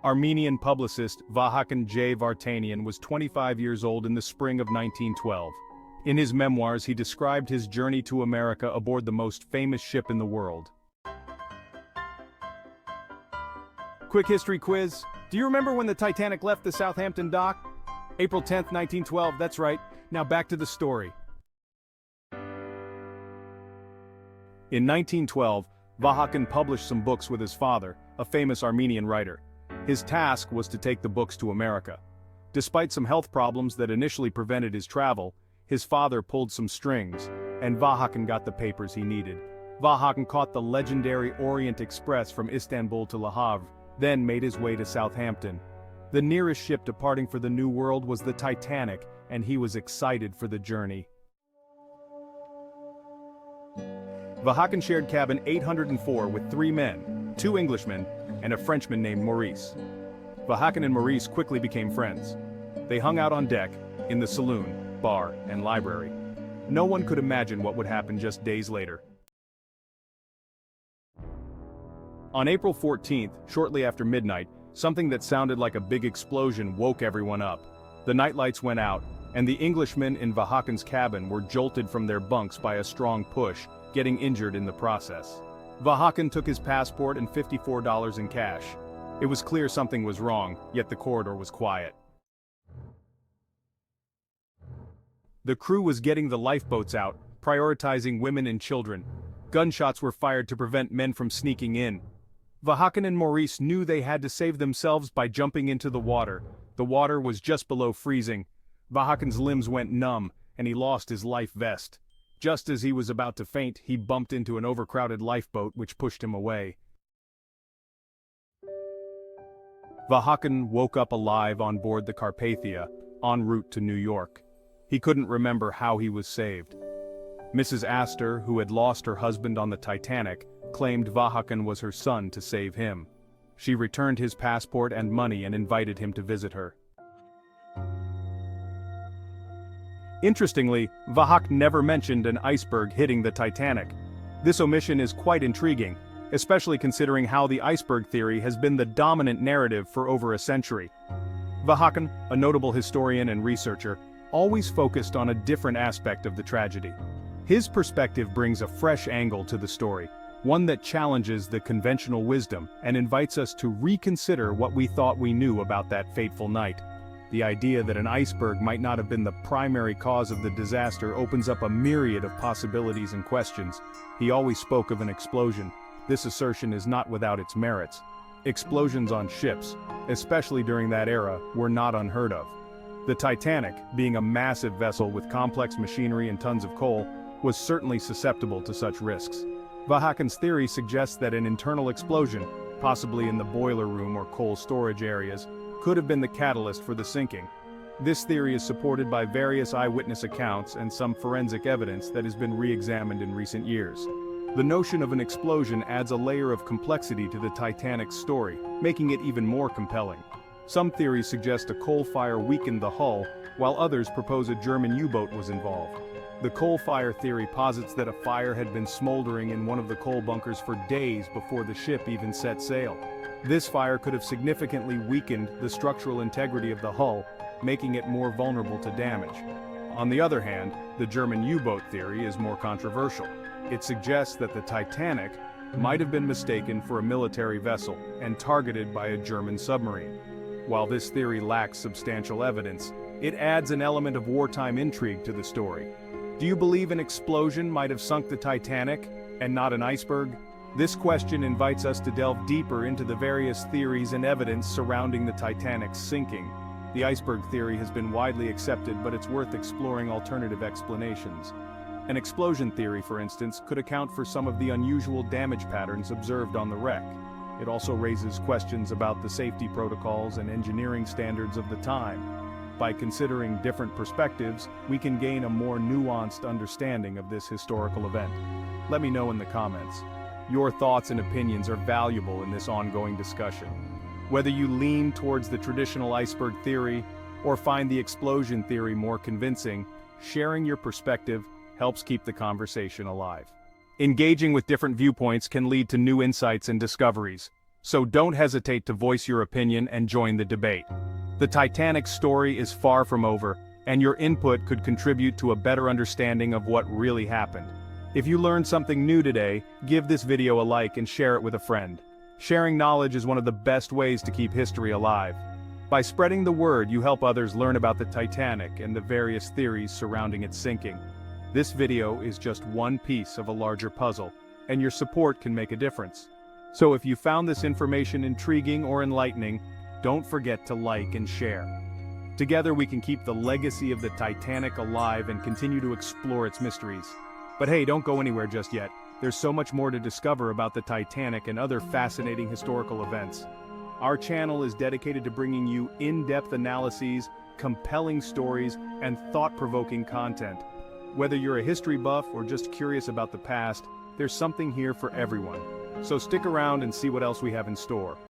Armenian publicist Vahakan J. Vartanian was 25 years old in the spring of 1912. In his memoirs he described his journey to America aboard the most famous ship in the world. Quick history quiz. Do you remember when the Titanic left the Southampton dock? April 10, 1912, that's right. Now back to the story. In 1912, Vahakan published some books with his father, a famous Armenian writer. His task was to take the books to America. Despite some health problems that initially prevented his travel, his father pulled some strings, and Vahakan got the papers he needed. Vahakan caught the legendary Orient Express from Istanbul to Le Havre, then made his way to Southampton. The nearest ship departing for the New World was the Titanic, and he was excited for the journey. Vahakan shared cabin 804 with 3 men, 2 Englishmen, and a Frenchman named Maurice. Vahakan and Maurice quickly became friends. They hung out on deck, in the saloon, bar, and library. No one could imagine what would happen just days later. On April 14th, shortly after midnight, something that sounded like a big explosion woke everyone up. The nightlights went out, and the Englishmen in Vahakan's cabin were jolted from their bunks by a strong push, getting injured in the process. Vahakan took his passport and $54 in cash. It was clear something was wrong, yet the corridor was quiet. The crew was getting the lifeboats out, prioritizing women and children. Gunshots were fired to prevent men from sneaking in. Vahakan and Maurice knew they had to save themselves by jumping into the water. The water was just below freezing. Vahakan's limbs went numb, and he lost his life vest. Just as he was about to faint, he bumped into an overcrowded lifeboat which pushed him away. Vahakan woke up alive on board the Carpathia, en route to New York. He couldn't remember how he was saved. Mrs. Astor, who had lost her husband on the Titanic, claimed Vahakan was her son to save him. She returned his passport and money and invited him to visit her. Interestingly, Vahakan never mentioned an iceberg hitting the Titanic. This omission is quite intriguing, especially considering how the iceberg theory has been the dominant narrative for over a century. Vahakan, a notable historian and researcher, always focused on a different aspect of the tragedy. His perspective brings a fresh angle to the story, one that challenges the conventional wisdom and invites us to reconsider what we thought we knew about that fateful night. The idea that an iceberg might not have been the primary cause of the disaster opens up a myriad of possibilities and questions. He always spoke of an explosion. This assertion is not without its merits. Explosions on ships, especially during that era, were not unheard of. The Titanic, being a massive vessel with complex machinery and tons of coal, was certainly susceptible to such risks. Vahakan's theory suggests that an internal explosion, possibly in the boiler room or coal storage areas, could have been the catalyst for the sinking. This theory is supported by various eyewitness accounts and some forensic evidence that has been re-examined in recent years. The notion of an explosion adds a layer of complexity to the Titanic's story, making it even more compelling. Some theories suggest a coal fire weakened the hull, while others propose a German U-boat was involved. The coal fire theory posits that a fire had been smoldering in one of the coal bunkers for days before the ship even set sail. This fire could have significantly weakened the structural integrity of the hull, making it more vulnerable to damage. On the other hand, the German U-boat theory is more controversial. It suggests that the Titanic might have been mistaken for a military vessel and targeted by a German submarine. While this theory lacks substantial evidence, it adds an element of wartime intrigue to the story. Do you believe an explosion might have sunk the Titanic, and not an iceberg? This question invites us to delve deeper into the various theories and evidence surrounding the Titanic's sinking. The iceberg theory has been widely accepted, but it's worth exploring alternative explanations. An explosion theory, for instance, could account for some of the unusual damage patterns observed on the wreck. It also raises questions about the safety protocols and engineering standards of the time. By considering different perspectives, we can gain a more nuanced understanding of this historical event. Let me know in the comments. Your thoughts and opinions are valuable in this ongoing discussion. Whether you lean towards the traditional iceberg theory or find the explosion theory more convincing, sharing your perspective helps keep the conversation alive. Engaging with different viewpoints can lead to new insights and discoveries. So don't hesitate to voice your opinion and join the debate. The Titanic's story is far from over, and your input could contribute to a better understanding of what really happened. If you learned something new today, give this video a like and share it with a friend. Sharing knowledge is one of the best ways to keep history alive. By spreading the word, you help others learn about the Titanic and the various theories surrounding its sinking. This video is just one piece of a larger puzzle, and your support can make a difference. So if you found this information intriguing or enlightening, don't forget to like and share. Together we can keep the legacy of the Titanic alive and continue to explore its mysteries. But hey, don't go anywhere just yet. There's so much more to discover about the Titanic and other fascinating historical events. Our channel is dedicated to bringing you in-depth analyses, compelling stories, and thought-provoking content. Whether you're a history buff or just curious about the past, there's something here for everyone. So stick around and see what else we have in store.